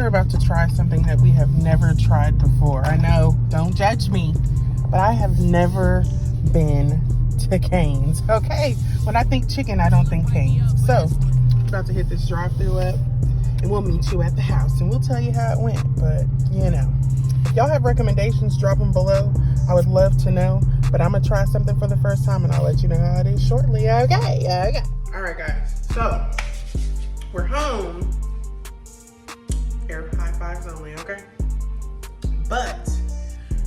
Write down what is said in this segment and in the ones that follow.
we're about to try something that we have never tried before. I know, don't judge me, but I have never been to Cane's, okay? When I think chicken, I don't think Cane's. So, we're about to hit this drive-thru up, and we'll meet you at the house, and we'll tell you how it went. But, you know, if y'all have recommendations, drop them below. I would love to know, but I'm gonna try something for the first time, and I'll let you know how it is shortly, okay? All right, guys, so we're home. Air high fives only, okay? But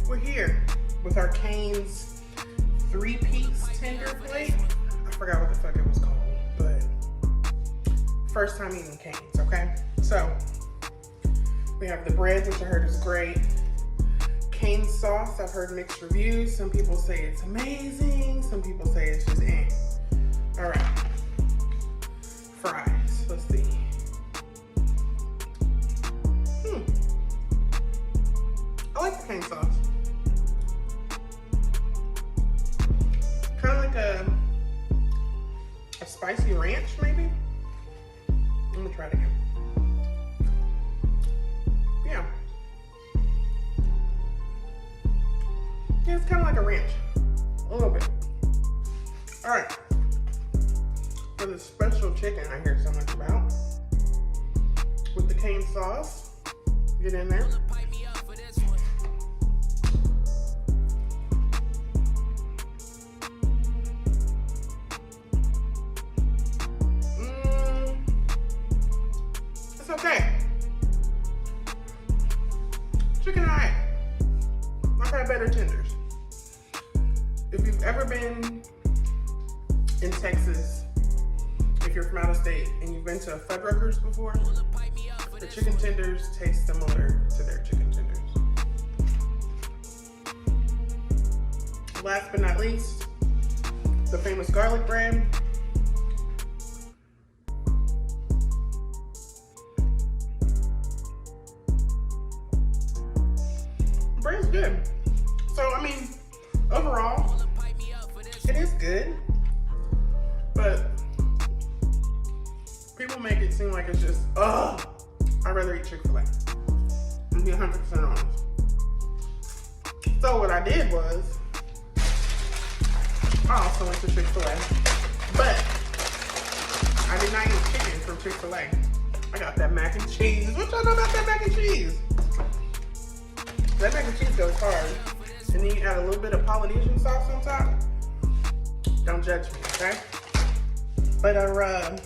we're here with our Cane's 3-piece tender plate. I forgot what the fuck it was called, but first time eating Cane's, okay? So we have the bread, which I heard is great. Cane's sauce, I've heard mixed reviews. Some people say it's amazing. Some people say it's just eh. All right, fries, let's see. I like the Cane's sauce. Kind of like a spicy ranch, maybe? I'm gonna try it again. Yeah. Yeah, it's kind of like a ranch. A little bit. All right. For the special chicken I hear so much about, with the Cane's sauce, get in there. It's okay. Chicken eye. I've had better tenders. If you've ever been in Texas, if you're from out of state and you've been to a Fuddruckers before, the chicken tenders taste similar to their chicken tenders. Last but not least, the famous garlic bread. Bread's good. So, I mean, overall, it is good, but people make it seem like it's just, ugh, I'd rather eat Chick-fil-A. To be 100% honest. So what I did was, I also went to Chick-fil-A, but I did not eat chicken from Chick-fil-A. I got that mac and cheese. What y'all know about that mac and cheese? That mac and cheese goes hard. And then you add a little bit of Polynesian sauce on top. Don't judge me, okay? But I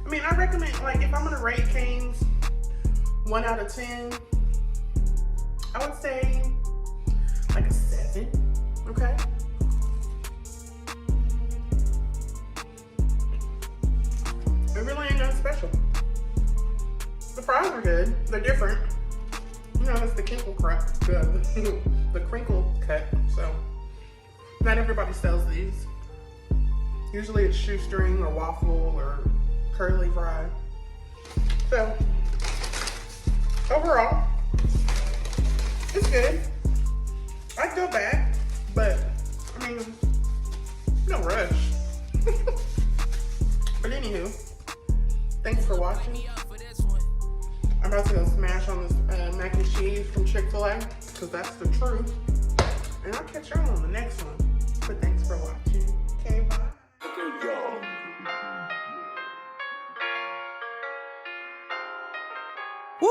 mean, I recommend, like, if I'm gonna rate Cane's 1 out of 10, I would say like a 7, okay? It really ain't nothing special. The fries are good. They're different. You know, it's the crinkle cut, the crinkle cut. So not everybody sells these. Usually it's shoestring or waffle or curly fry. So overall, it's good. I'd go back, but I mean, no rush. But anywho, thanks for watching. I'm about to go smash on this mac and cheese from Chick-fil-A, because that's the truth. And I'll catch y'all on the next one. But thanks for watching. Okay, bye. Woo!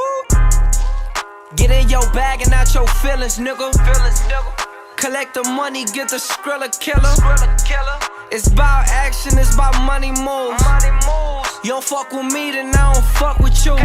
Get in your bag and out your feelings, nigga. Collect the money, get the Skrilla killer. It's about action, it's about money moves. You don't fuck with me, then I don't fuck with you.